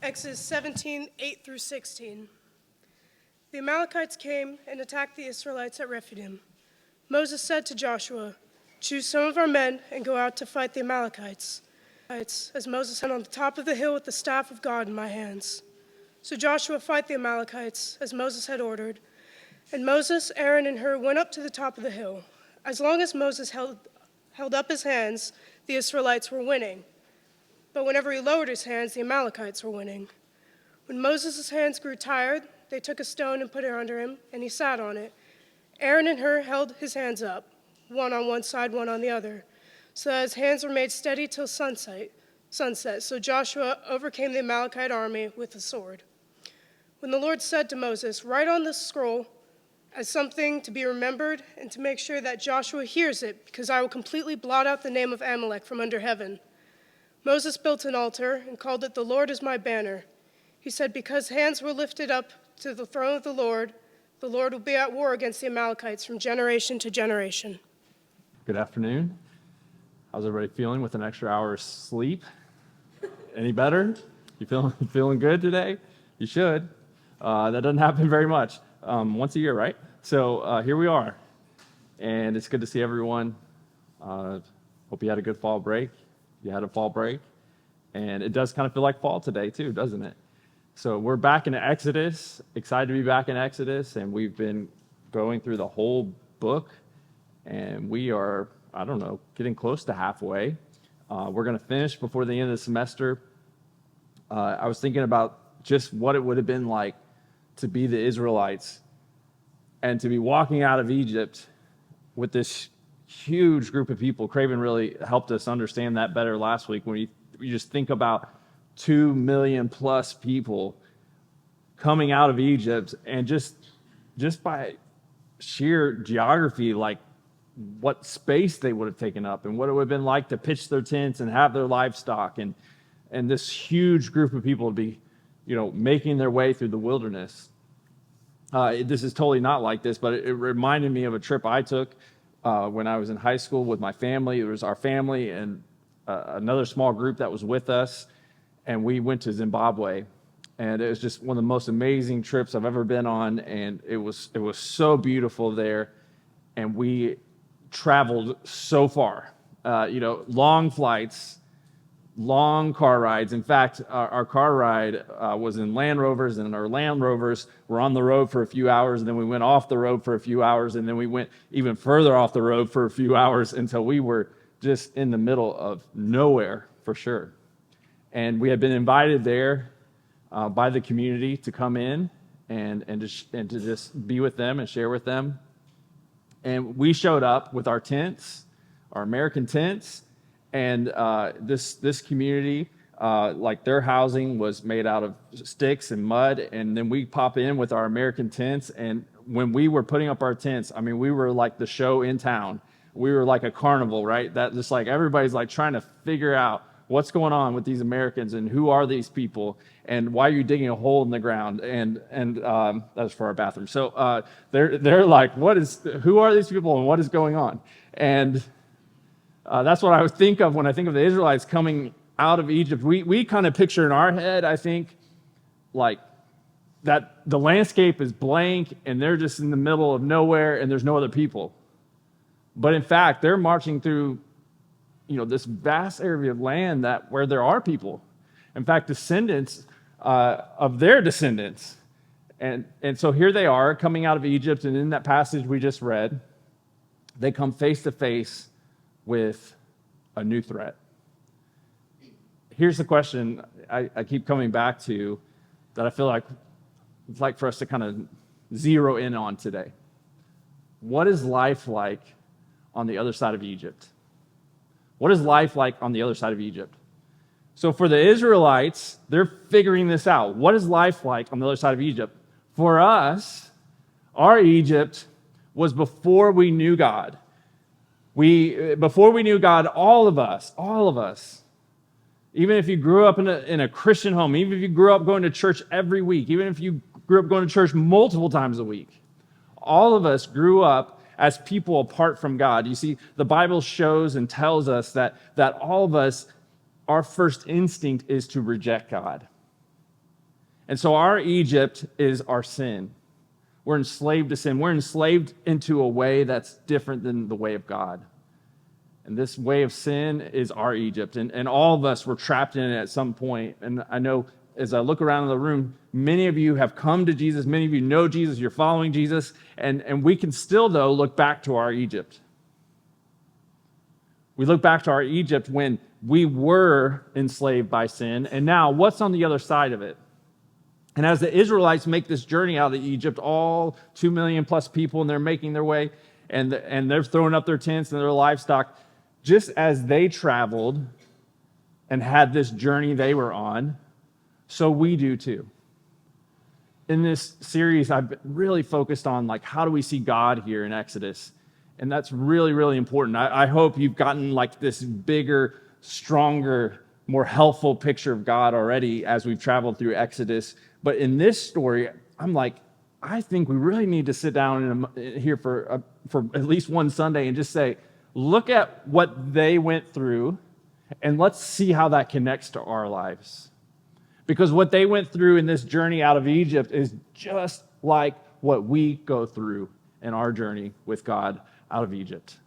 Exodus 17, 8 through 16. The Amalekites came and attacked the Israelites at Rephidim. Moses said to Joshua, "Choose some of our men and go out to fight the Amalekites." As Moses sat on the top of the hill with the staff of God in my hands. So Joshua fought the Amalekites as Moses had ordered. And Moses, Aaron, and Hur went up to the top of the hill. As long as Moses held up his hands, the Israelites were winning. But whenever he lowered his hands, the Amalekites were winning. When Moses' hands grew tired, they took a stone and put it under him, and he sat on it. Aaron and Hur held his hands up, one on one side, one on the other, so that his hands were made steady till sunset. So Joshua overcame the Amalekite army with the sword. When the Lord said to Moses, "Write on this scroll as something to be remembered and to make sure that Joshua hears it, because I will completely blot out the name of Amalek from under heaven." Moses built an altar and called it "The Lord is my banner." He said, because hands were lifted up to the throne of the Lord will be at war against the Amalekites from generation to generation. Good afternoon. How's everybody feeling with an extra hour of sleep? Any better? You feeling good today? You should. That doesn't happen very much. Once a year, right? So here we are. And it's good to see everyone. Hope you had a good fall break. You had a fall break. And it does kind of feel like fall today too, doesn't it? So we're back in Exodus, excited to be back in Exodus, and we've been going through the whole book, and we are, getting close to halfway. We're going to finish before the end of the semester. I was thinking about just what it would have been like to be the Israelites and to be walking out of Egypt with this huge group of people. Craven really helped us understand that better last week when you just think about 2 million plus people coming out of Egypt, and just by sheer geography, like what space they would have taken up and what it would have been like to pitch their tents and have their livestock, and this huge group of people to be, making their way through the wilderness. This is totally not like this, but it reminded me of a trip I took when I was in high school with my family. It was our family and another small group that was with us. And we went to Zimbabwe, and it was just one of the most amazing trips I've ever been on, and it was so beautiful there, and we traveled so far, long flights, long car rides. In fact, our car ride was in Land Rovers, and our Land Rovers were on the road for a few hours, and then we went off the road for a few hours, and then we went even further off the road for a few hours until we were just in the middle of nowhere for sure. And we had been invited there by the community to come in and to just be with them and share with them. And we showed up with our tents, our American tents, and this community, like their housing was made out of sticks and mud. And then we pop in with our American tents. And when we were putting up our tents, we were like the show in town. We were like a carnival, right? That just like everybody's like trying to figure out what's going on with these Americans, and who are these people, and why are you digging a hole in the ground? And that was for our bathroom. So they're like, who are these people, and what is going on? And that's what I would think of when I think of the Israelites coming out of Egypt. We kind of picture in our head, I think, like that the landscape is blank, and they're just in the middle of nowhere, and there's no other people. But in fact, they're marching through this vast area of land where there are people. In fact, descendants of their descendants. And so here they are coming out of Egypt, and in that passage we just read, they come face to face with a new threat. Here's the question I keep coming back to that I feel like it's like for us to kind of zero in on today. What is life like on the other side of Egypt? What is life like on the other side of Egypt? So for the Israelites, they're figuring this out. What is life like on the other side of Egypt? For us, our Egypt was before we knew God. Before we knew God, all of us, even if you grew up in a Christian home, even if you grew up going to church every week, even if you grew up going to church multiple times a week, all of us grew up as people apart from God. You see, the Bible shows and tells us that all of us, our first instinct is to reject God. And so our Egypt is our sin. We're enslaved to sin. We're enslaved into a way that's different than the way of God. And this way of sin is our Egypt. And all of us were trapped in it at some point. And I know as I look around the room, many of you have come to Jesus. Many of you know Jesus. You're following Jesus. And we can still, though, look back to our Egypt. We look back to our Egypt when we were enslaved by sin. And now, what's on the other side of it? And as the Israelites make this journey out of Egypt, all 2 million plus people, and they're making their way, and they're throwing up their tents and their livestock, just as they traveled and had this journey they were on, so we do too. In this series, I've really focused on like how do we see God here in Exodus, and that's really, really important. I hope you've gotten like this bigger, stronger, more helpful picture of God already as we've traveled through Exodus. But in this story, I'm like, I think we really need to sit down here for at least one Sunday and just say, look at what they went through, and let's see how that connects to our lives. Because what they went through in this journey out of Egypt is just like what we go through in our journey with God out of Egypt.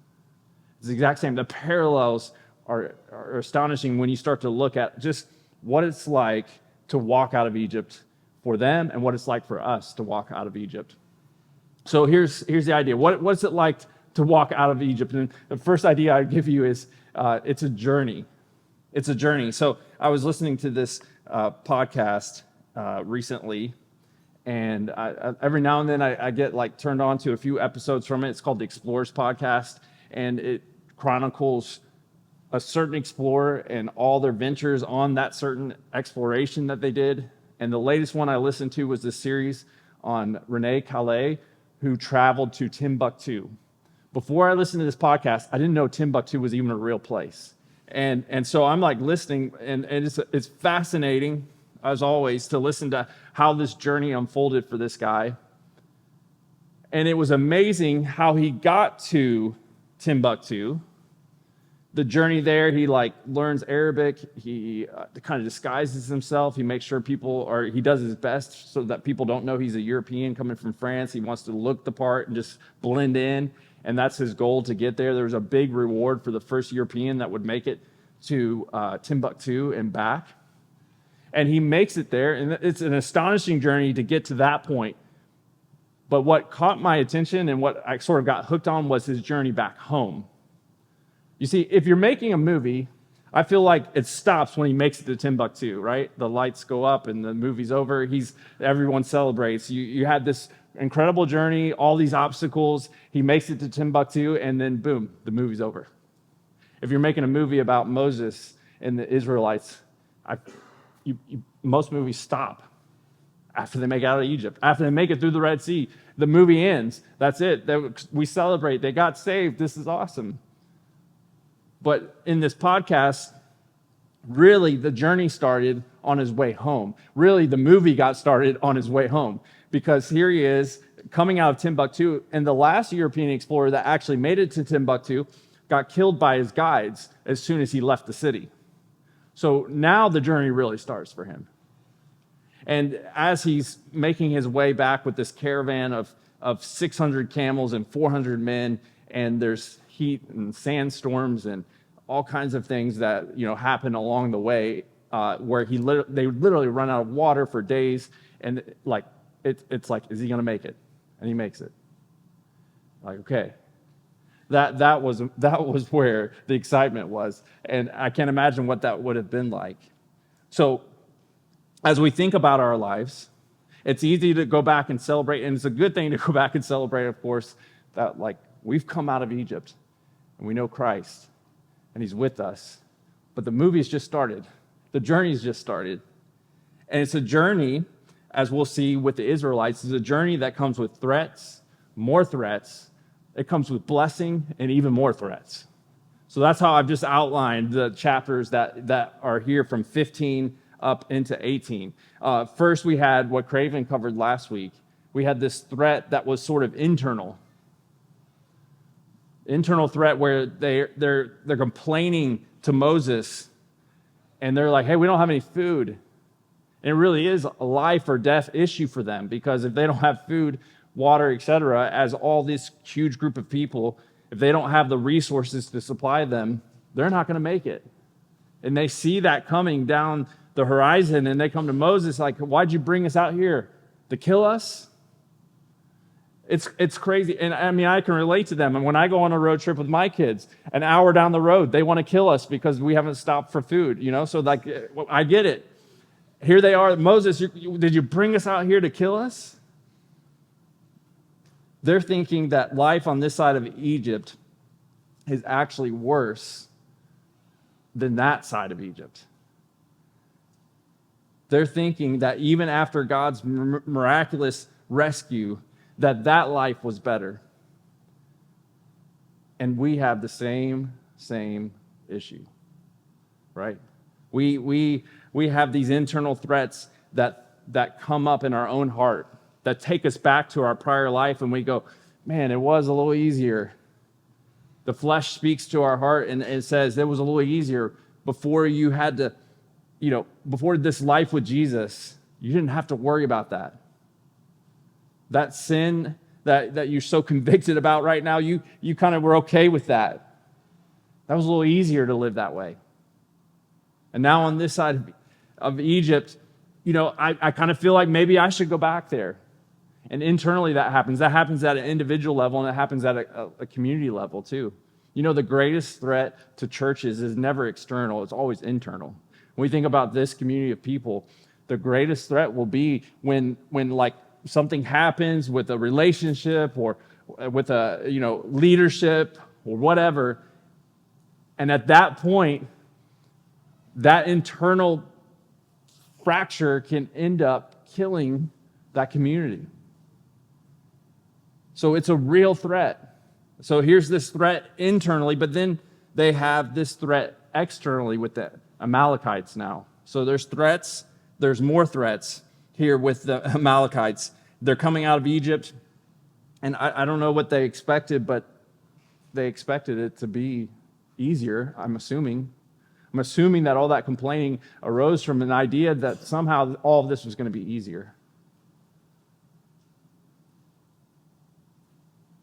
It's the exact same. The parallels are astonishing when you start to look at just what it's like to walk out of Egypt for them and what it's like for us to walk out of Egypt. So here's the idea. What's it like to walk out of Egypt? And the first idea I give you is it's a journey. It's a journey. So I was listening to this podcast recently, and every now and then I get like turned on to a few episodes from it. It's called the Explorers Podcast, and it chronicles a certain explorer and all their ventures on that certain exploration that they did. And the latest one I listened to was this series on Rene Calais, who traveled to Timbuktu. Before I listened to this podcast, I didn't know Timbuktu was even a real place. And so I'm like listening, and it's fascinating, as always, to listen to how this journey unfolded for this guy. And it was amazing how he got to Timbuktu. The journey there, he like learns Arabic. He kind of disguises himself. He makes sure he does his best so that people don't know he's a European coming from France. He wants to look the part and just blend in. And that's his goal to get there. There was a big reward for the first European that would make it to Timbuktu and back. And he makes it there. And it's an astonishing journey to get to that point. But what caught my attention and what I sort of got hooked on was his journey back home. You see, if you're making a movie, I feel like it stops when he makes it to Timbuktu, right? The lights go up and the movie's over. Everyone celebrates. You had this incredible journey, all these obstacles. He makes it to Timbuktu, and then boom, the movie's over. If you're making a movie about Moses and the Israelites, most movies stop after they make it out of Egypt. After they make it through the Red Sea, the movie ends. That's it. We celebrate. They got saved. This is awesome. But in this podcast, really the journey started on his way home. Really, the movie got started on his way home, because here he is coming out of Timbuktu, and the last European explorer that actually made it to Timbuktu got killed by his guides as soon as he left the city. So now the journey really starts for him. And as he's making his way back with this caravan of 600 camels and 400 men, and there's heat and sandstorms and all kinds of things that happen along the way, where they literally run out of water for days, and like it's like, is he going to make it? And he makes it. Like, okay, that was where the excitement was, and I can't imagine what that would have been like. So, as we think about our lives, it's easy to go back and celebrate, and it's a good thing to go back and celebrate, of course, that like we've come out of Egypt. And we know Christ, and he's with us. But the movie's just started. The journey's just started. And it's a journey, as we'll see with the Israelites, it's a journey that comes with threats, more threats. It comes with blessing and even more threats. So that's how I've just outlined the chapters that are here from 15 up into 18. First, we had what Craven covered last week. We had this threat that was sort of internal threat where they're complaining to Moses, and they're like, hey, we don't have any food. And it really is a life or death issue for them, because if they don't have food, water, etc., as all this huge group of people, if they don't have the resources to supply them, they're not going to make it. And they see that coming down the horizon, and they come to Moses like, why'd you bring us out here? To kill us? It's crazy. And I mean, I can relate to them. And when I go on a road trip with my kids, an hour down the road, they want to kill us because we haven't stopped for food, So like, I get it. Here they are. Moses, did you bring us out here to kill us? They're thinking that life on this side of Egypt is actually worse than that side of Egypt. They're thinking that even after God's miraculous rescue, that life was better. And we have the same issue, right? We have these internal threats that come up in our own heart, that take us back to our prior life, and we go, man, it was a little easier. The flesh speaks to our heart, and it says it was a little easier before you had to, before this life with Jesus, you didn't have to worry about that. That sin that you're so convicted about right now, you kind of were okay with that. That was a little easier to live that way. And now on this side of Egypt, I kind of feel like maybe I should go back there. And internally that happens. That happens at an individual level, and it happens at a community level too. The greatest threat to churches is never external. It's always internal. When we think about this community of people, the greatest threat will be when like something happens with a relationship or with a leadership or whatever, and at that point, that internal fracture can end up killing that community. So it's a real threat. So here's this threat internally, but then they have this threat externally with the Amalekites now. So there's more threats here with the Amalekites. They're coming out of Egypt, and I don't know what they expected, but they expected it to be easier, I'm assuming. I'm assuming that all that complaining arose from an idea that somehow all of this was going to be easier.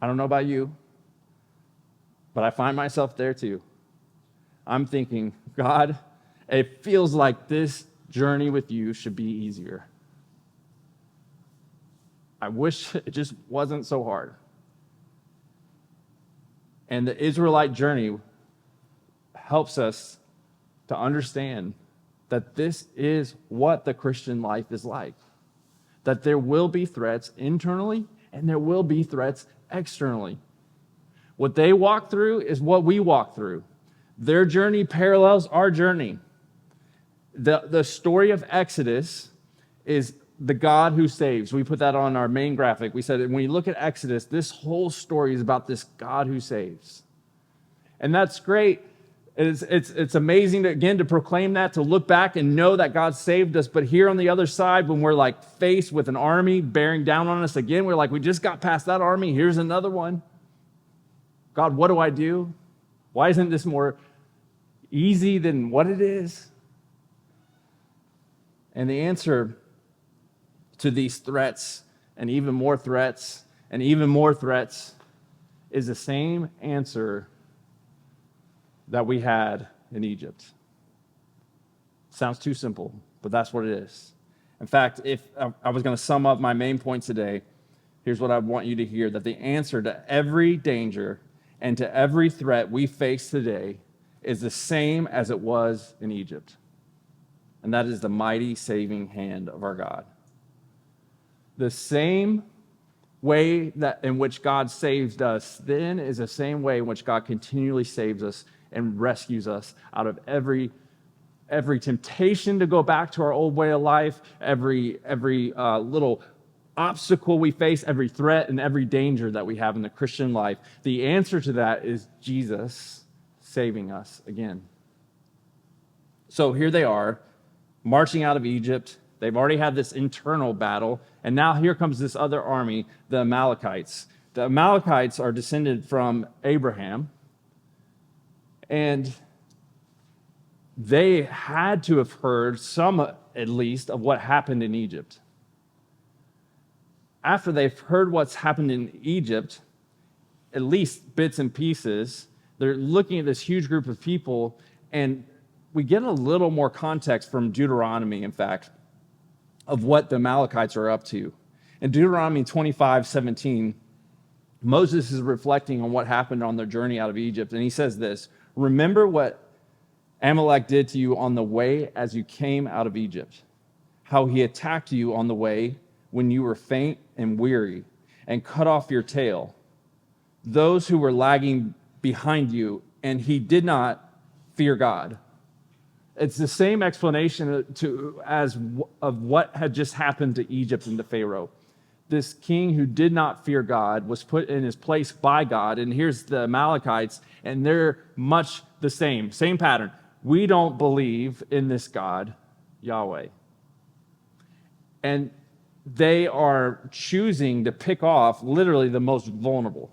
I don't know about you, but I find myself there too. I'm thinking, God, it feels like this journey with you should be easier. I wish it just wasn't so hard. And the Israelite journey helps us to understand that this is what the Christian life is like. That there will be threats internally and there will be threats externally. What they walk through is what we walk through. Their journey parallels our journey. The story of Exodus is the God who saves. We put that on our main graphic. We said when you look at Exodus, this whole story is about this God who saves. And that's great. It's amazing to proclaim that, to look back and know that God saved us. But here on the other side, when we're like faced with an army bearing down on us again, we're like, we just got past that army. Here's another one. God, what do I do? Why isn't this more easy than what it is? And the answer to these threats and even more threats and even more threats is the same answer that we had in Egypt. Sounds too simple, but that's what it is. In fact, if I was going to sum up my main point today, here's what I want you to hear, that the answer to every danger and to every threat we face today is the same as it was in Egypt. And that is the mighty saving hand of our God. The same way that in which God saved us then is the same way in which God continually saves us and rescues us out of every temptation to go back to our old way of life, every little obstacle we face, every threat and every danger that we have in the Christian life. The answer to that is Jesus saving us again. So here they are, marching out of Egypt. They've already had this internal battle, and now here comes this other army, the Amalekites. The Amalekites are descended from Abraham, and they had to have heard some at least, of what happened in Egypt. After they've heard what's happened in Egypt, at least bits and pieces, they're looking at this huge group of people, and we get a little more context from Deuteronomy, in fact, of what the Amalekites are up to. In Deuteronomy 25:17, Moses is reflecting on what happened on their journey out of Egypt, and he says this, "Remember what Amalek did to you on the way as you came out of Egypt, how he attacked you on the way when you were faint and weary, and cut off your tail, those who were lagging behind you, and he did not fear God." It's the same explanation of what had just happened to Egypt and to Pharaoh. This king who did not fear God was put in his place by God, and here's the Amalekites, and they're much the same pattern. We don't believe in this God, Yahweh. And they are choosing to pick off literally the most vulnerable.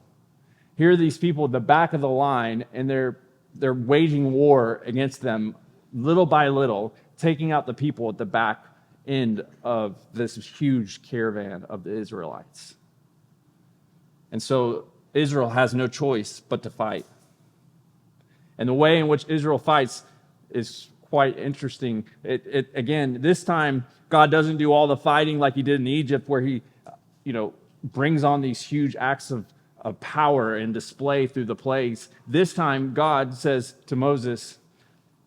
Here are these people at the back of the line, and they're waging war against them little by little, taking out the people at the back end of this huge caravan of the Israelites. And so Israel has no choice but to fight. And the way in which Israel fights is quite interesting. Again, this time, God doesn't do all the fighting like he did in Egypt, where he, brings on these huge acts of power and display through the plagues. This time, God says to Moses,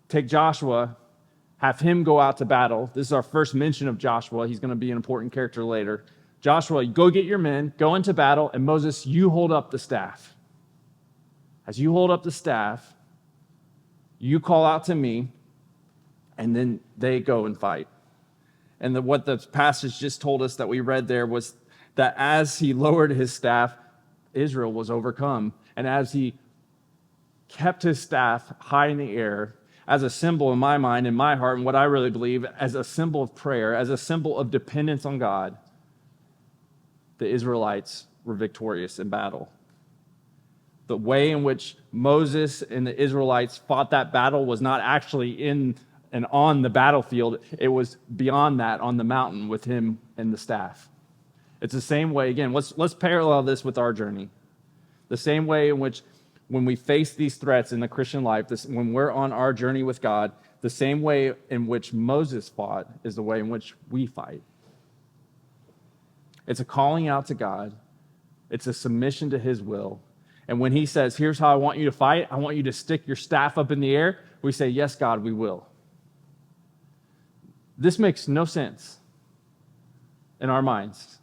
take Joshua, have him go out to battle. This is our first mention of Joshua. He's going to be an important character later. Joshua, go get your men, go into battle, and Moses, you hold up the staff. As you hold up the staff, you call out to me, and then they go and fight. And what the passage just told us that we read there was that as he lowered his staff, Israel was overcome. And as he kept his staff high in the air, as a symbol in my mind, in my heart, and what I really believe, as a symbol of prayer, as a symbol of dependence on God, the Israelites were victorious in battle. The way in which Moses and the Israelites fought that battle was not actually in and on the battlefield. It was beyond that, on the mountain with him and the staff. It's the same way, again, let's parallel this with our journey. The same way in which when we face these threats in the Christian life, when we're on our journey with God, the same way in which Moses fought is the way in which we fight. It's a calling out to God. It's a submission to his will. And when he says, here's how I want you to fight, I want you to stick your staff up in the air, we say, yes, God, we will. This makes no sense in our minds.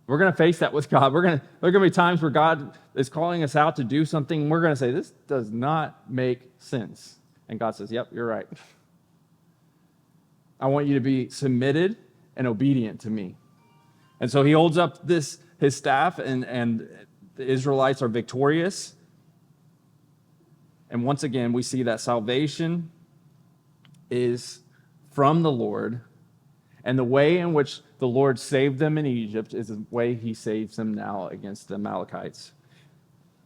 We're going to face that with God. There are going to be times where God is calling us out to do something, and we're going to say, this does not make sense. And God says, yep, you're right. I want you to be submitted and obedient to me. And so he holds up his staff, and the Israelites are victorious. And once again, we see that salvation is from the Lord. And the way in which the Lord saved them in Egypt is the way he saves them now against the Amalekites.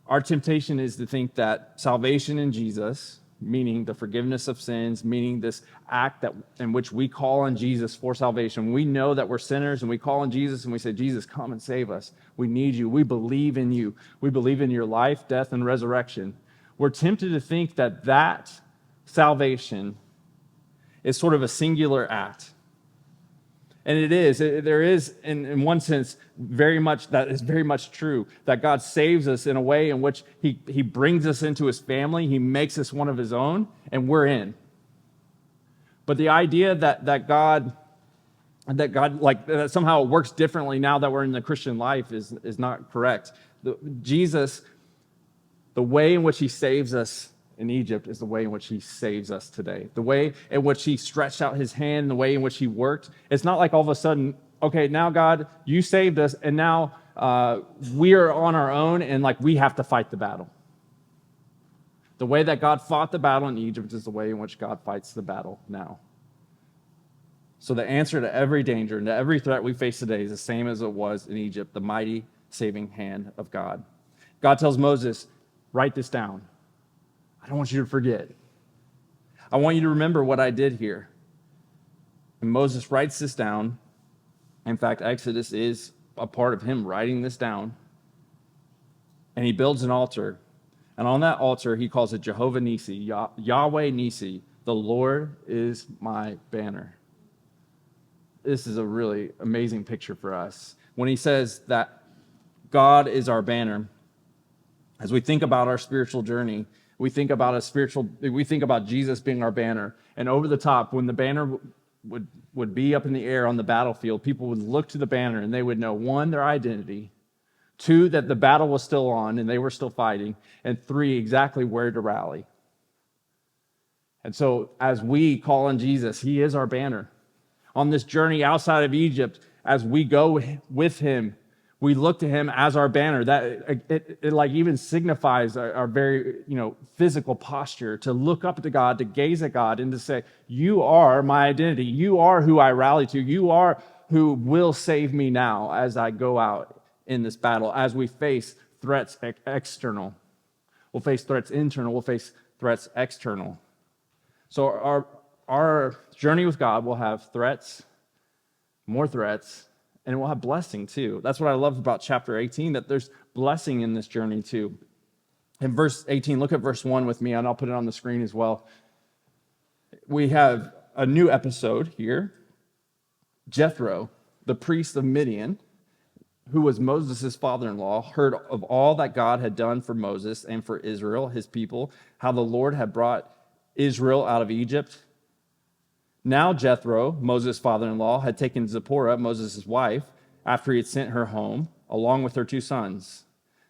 Our temptation is to think that salvation in Jesus, meaning the forgiveness of sins, meaning this act in which we call on Jesus for salvation. We know that we're sinners, and we call on Jesus and we say, Jesus, come and save us. We need you. We believe in you. We believe in your life, death, and resurrection. We're tempted to think that salvation is sort of a singular act. And it is. There is, in one sense, that is very much true, that God saves us in a way in which he brings us into his family, he makes us one of his own, and we're in. But the idea that God that somehow it works differently now that we're in the Christian life is not correct. Jesus, the way in which he saves us in Egypt is the way in which he saves us today. The way in which he stretched out his hand, the way in which he worked. It's not like all of a sudden, okay, now God, you saved us, and now we are on our own, and we have to fight the battle. The way that God fought the battle in Egypt is the way in which God fights the battle now. So the answer to every danger and to every threat we face today is the same as it was in Egypt, the mighty saving hand of God. God tells Moses, write this down. I don't want you to forget. I want you to remember what I did here. And Moses writes this down. In fact, Exodus is a part of him writing this down. And he builds an altar. And on that altar, he calls it Jehovah Nisi, Yahweh Nisi. The Lord is my banner. This is a really amazing picture for us. When he says that God is our banner, as we think about our spiritual journey, we think about Jesus being our banner. And over the top, when the banner would be up in the air on the battlefield, people would look to the banner and they would know, one, their identity, two, that the battle was still on and they were still fighting, and three, exactly where to rally. And so as we call on Jesus, he is our banner. On this journey outside of Egypt, as we go with him, we look to him as our banner. That it like even signifies our very physical posture, to look up to God, to gaze at God, and to say, you are my identity. You are who I rally to. You are who will save me now as I go out in this battle, as we face threats external. We'll face threats internal. We'll face threats external. So our journey with God will have threats, more threats, and we'll have blessing too. That's what I love about chapter 18, that there's blessing in this journey too. In verse 18, look at verse 1 with me, and I'll put it on the screen as well. We have a new episode here. Jethro, the priest of Midian, who was Moses' father-in-law, heard of all that God had done for Moses and for Israel, his people, how the Lord had brought Israel out of Egypt. Now Jethro, Moses' father-in-law, had taken Zipporah, Moses' wife, after he had sent her home, along with her 2 sons.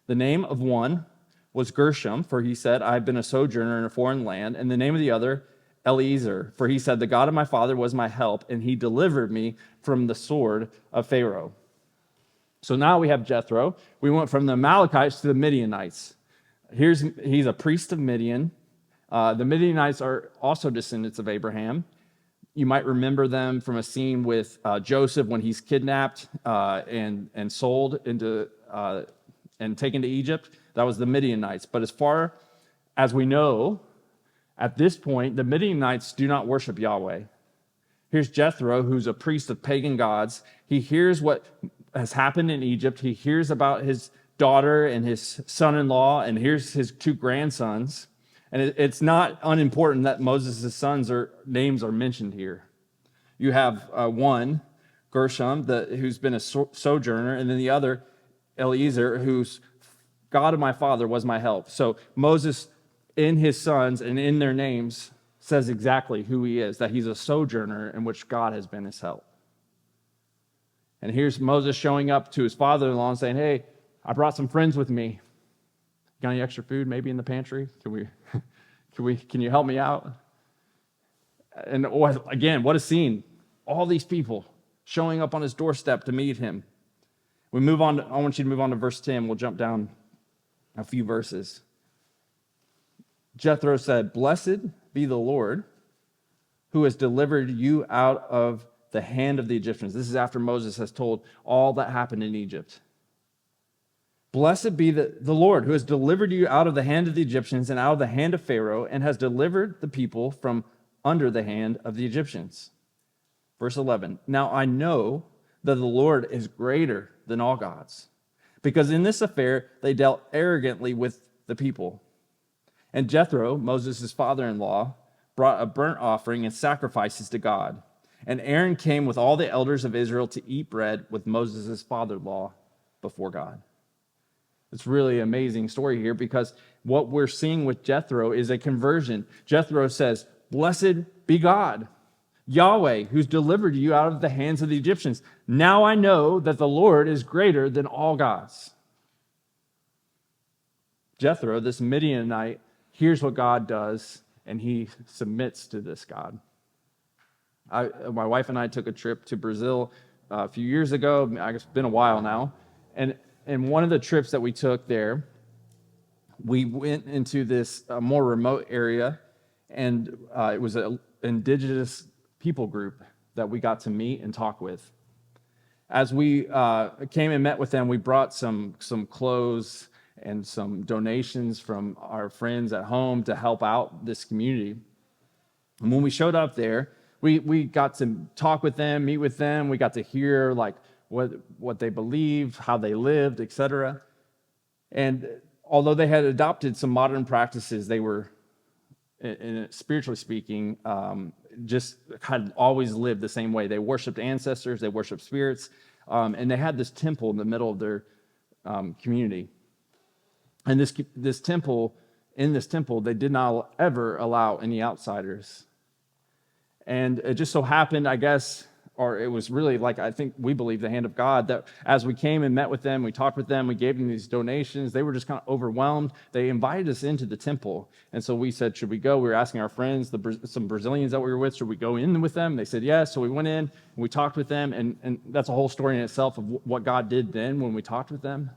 The name of one was Gershom, for he said, I have been a sojourner in a foreign land, and the name of the other, Eliezer, for he said, the God of my father was my help, and he delivered me from the sword of Pharaoh. So now we have Jethro. We went from the Amalekites to the Midianites. He's a priest of Midian. The Midianites are also descendants of Abraham. You might remember them from a scene with Joseph when he's kidnapped and sold into and taken to Egypt. That was the Midianites. But as far as we know, at this point, the Midianites do not worship Yahweh. Here's Jethro, who's a priest of pagan gods. He hears what has happened in Egypt. He hears about his daughter and his son-in-law, and here's his 2 grandsons. And it's not unimportant that Moses' sons' names are mentioned here. You have one, Gershom, who's been a sojourner, and then the other, Eliezer, whose God of my father was my help. So Moses, in his sons and in their names, says exactly who he is, that he's a sojourner in which God has been his help. And here's Moses showing up to his father-in-law and saying, hey, I brought some friends with me. Got any extra food maybe in the pantry? Can you help me out? And again, what a scene. All these people showing up on his doorstep to meet him. I want you to move on to verse 10. We'll jump down a few verses. Jethro said, blessed be the Lord who has delivered you out of the hand of the Egyptians. This is after Moses has told all that happened in Egypt. Blessed be the Lord who has delivered you out of the hand of the Egyptians and out of the hand of Pharaoh, and has delivered the people from under the hand of the Egyptians. Verse 11, now I know that the Lord is greater than all gods, because in this affair they dealt arrogantly with the people. And Jethro, Moses' father-in-law, brought a burnt offering and sacrifices to God. And Aaron came with all the elders of Israel to eat bread with Moses' father-in-law before God. It's really an amazing story here, because what we're seeing with Jethro is a conversion. Jethro says, blessed be God, Yahweh, who's delivered you out of the hands of the Egyptians. Now I know that the Lord is greater than all gods. Jethro, this Midianite, hears what God does, and he submits to this God. My wife and I took a trip to Brazil a few years ago. I guess it's been a while now. And one of the trips that we took there, we went into this more remote area, and it was an indigenous people group that we got to meet and talk with. As we came and met with them, we brought some clothes and some donations from our friends at home to help out this community. And when we showed up there, we got to talk with them, meet with them. We got to hear like what they believed, how they lived, etc. And although they had adopted some modern practices, they were, spiritually speaking, just had always lived the same way. They worshiped ancestors, they worshiped spirits, and they had this temple in the middle of their community. And this temple, in this temple, they did not ever allow any outsiders. And it just so happened, I guess, or it was really like, I think we believe the hand of God, that as we came and met with them, we talked with them, we gave them these donations, they were just kind of overwhelmed. They invited us into the temple. And so we said, should we go? We were asking our friends, some Brazilians that we were with, should we go in with them? They said yes. So we went in and we talked with them. And that's a whole story in itself of what God did then when we talked with them.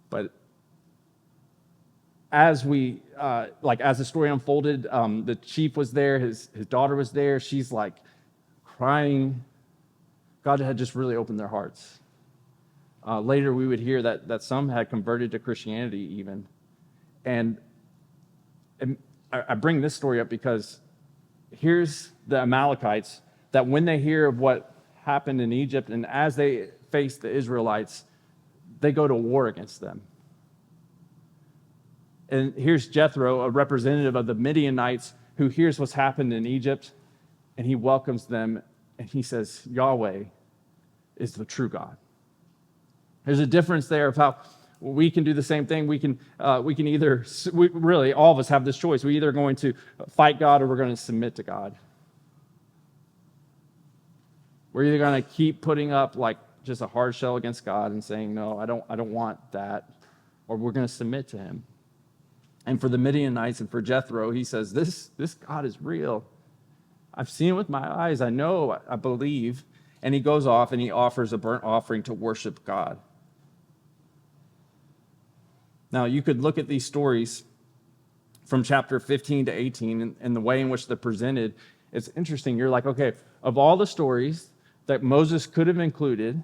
But as we, as the story unfolded, the chief was there, his daughter was there. She's like crying. God had just really opened their hearts. Later, we would hear that some had converted to Christianity even. And I bring this story up because here's the Amalekites, that when they hear of what happened in Egypt and as they face the Israelites, they go to war against them. And here's Jethro, a representative of the Midianites, who hears what's happened in Egypt, and he welcomes them, and he says, Yahweh is the true God. There's a difference there of how we can do the same thing. We can either, really, all of us have this choice. We're either going to fight God or we're going to submit to God. We're either going to keep putting up like just a hard shell against God and saying, no, I don't want that, or we're going to submit to him. And for the Midianites and for Jethro, he says, this God is real. I've seen it with my eyes. I know, I believe. And he goes off and he offers a burnt offering to worship God. Now, you could look at these stories from chapter 15 to 18 and the way in which they're presented. It's interesting. You're like, okay, of all the stories that Moses could have included,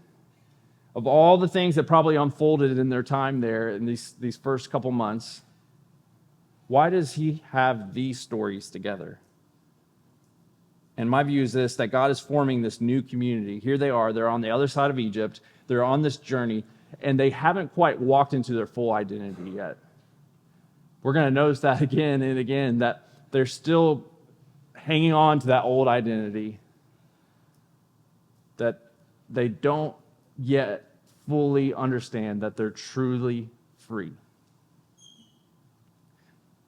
of all the things that probably unfolded in their time there in these first couple months, why does he have these stories together? And my view is this, that God is forming this new community. Here they are. They're on the other side of Egypt. They're on this journey, and they haven't quite walked into their full identity yet. We're going to notice that again and again, that they're still hanging on to that old identity, that they don't yet fully understand that they're truly free.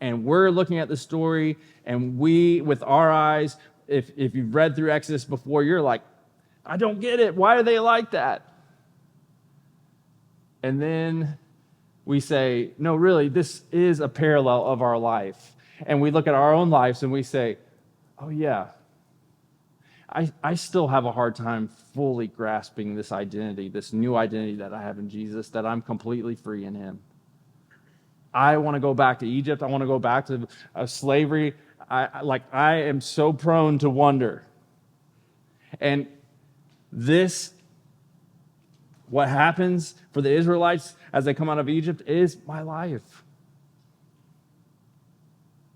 And we're looking at the story, and we, with our eyes, if you've read through Exodus before, you're like, I don't get it. Why are they like that? And then we say, no, really, this is a parallel of our life. And we look at our own lives and we say, oh yeah, I still have a hard time fully grasping this identity, this new identity that I have in Jesus, that I'm completely free in him. I want to go back to Egypt. I want to go back to slavery. I am so prone to wonder. And this, what happens for the Israelites as they come out of Egypt, is my life.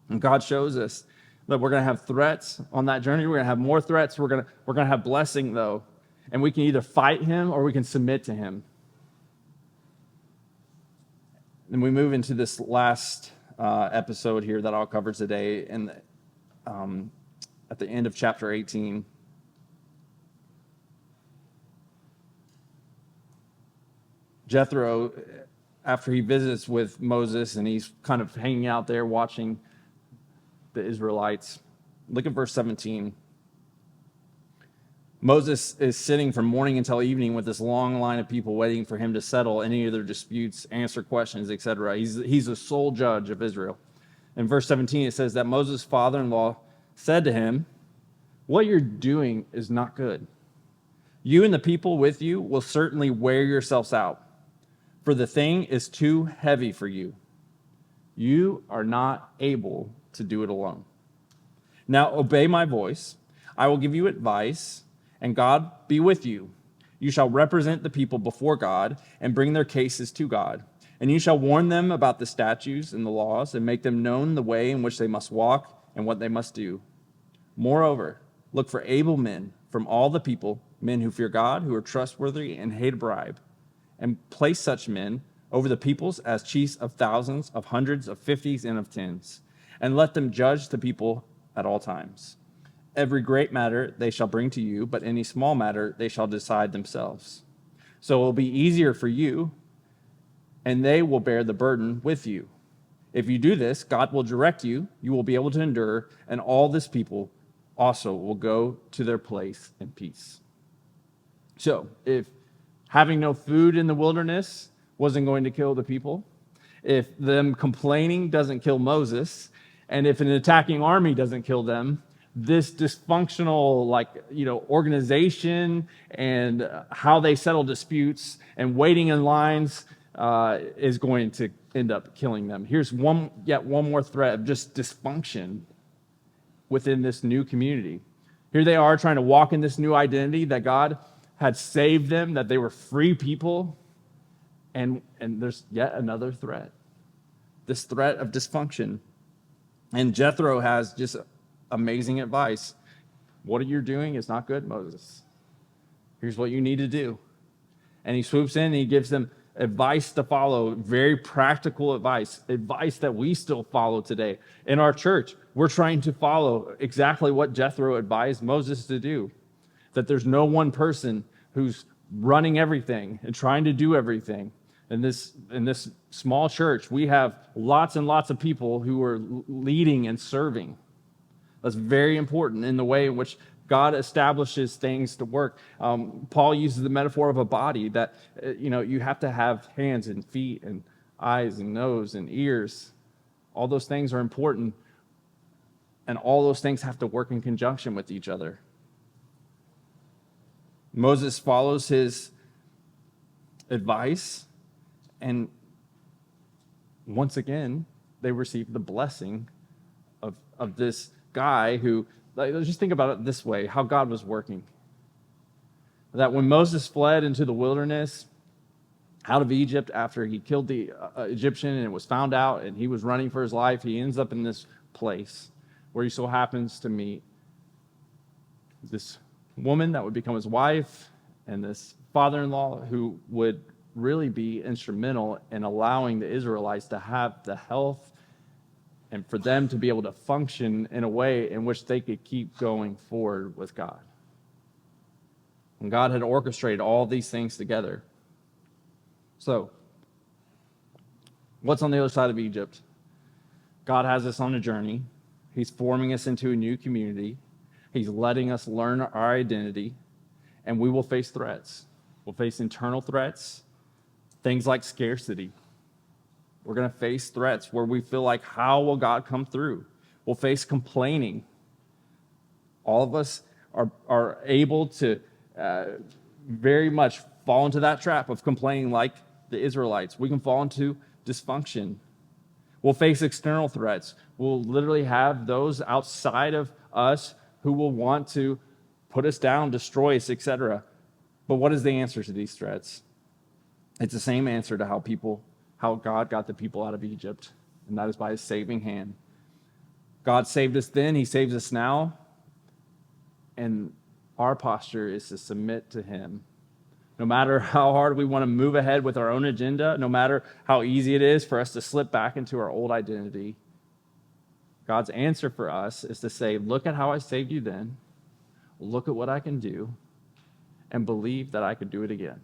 And God shows us that we're going to have threats on that journey. We're going to have more threats. We're going to have blessing, though. And we can either fight him or we can submit to him. And we move into this last episode here that I'll cover today, and at the end of chapter 18. Jethro, after he visits with Moses and he's kind of hanging out there watching the Israelites, look at verse 17. Moses is sitting from morning until evening with this long line of people waiting for him to settle any of their disputes, answer questions, etc. He's the sole judge of Israel. In verse 17, it says that Moses' father-in-law said to him, what you're doing is not good. You and the people with you will certainly wear yourselves out, for the thing is too heavy for you. You are not able to do it alone. Now obey my voice. I will give you advice, and God be with you. You shall represent the people before God and bring their cases to God. And you shall warn them about the statutes and the laws and make them known the way in which they must walk and what they must do. Moreover, Look for able men from all the people, men who fear God, who are trustworthy and hate a bribe, and place such men over the peoples as chiefs of thousands, of hundreds, of fifties, and of tens, and let them judge the people at all times. Every great matter they shall bring to you, but any small matter they shall decide themselves. So it will be easier for you, and they will bear the burden with you. If you do this, God will direct you, you will be able to endure, and all this people also will go to their place in peace. So, if having no food in the wilderness wasn't going to kill the people, if them complaining doesn't kill Moses, and if an attacking army doesn't kill them, this dysfunctional organization and how they settle disputes and waiting in lines is going to end up killing them. Here's one more threat of just dysfunction within this new community. Here they are trying to walk in this new identity that God had saved them, that they were free people, and there's yet another threat. This threat of dysfunction. And Jethro has just amazing advice. What you're doing is not good, Moses. Here's what you need to do. And he swoops in and he gives them advice to follow, very practical advice that we still follow today. In our church, we're trying to follow exactly what Jethro advised Moses to do. That there's no one person who's running everything and trying to do everything. In this small church, we have lots and lots of people who are leading and serving. That's very important in the way in which God establishes things to work. Paul uses the metaphor of a body that, you have to have hands and feet and eyes and nose and ears. All those things are important, and all those things have to work in conjunction with each other. Moses follows his advice, and once again, they receive the blessing of this guy who, let's just think about it this way, how God was working. That when Moses fled into the wilderness out of Egypt after he killed the Egyptian and it was found out and he was running for his life, he ends up in this place where he so happens to meet this woman that would become his wife and this father-in-law who would really be instrumental in allowing the Israelites to have the health and for them to be able to function in a way in which they could keep going forward with God. And God had orchestrated all these things together. So, what's on the other side of Egypt? God has us on a journey. He's forming us into a new community. He's letting us learn our identity, and we will face threats. We'll face internal threats, things like scarcity. We're going to face threats where we feel like, how will God come through? We'll face complaining. All of us are able to very much fall into that trap of complaining like the Israelites. We can fall into dysfunction. We'll face external threats. We'll literally have those outside of us who will want to put us down, destroy us, etc. But what is the answer to these threats? It's the same answer to how God got the people out of Egypt, and that is by his saving hand. God saved us then, he saves us now, and our posture is to submit to him. No matter how hard we want to move ahead with our own agenda, no matter how easy it is for us to slip back into our old identity, God's answer for us is to say, look at how I saved you then, look at what I can do, and believe that I could do it again.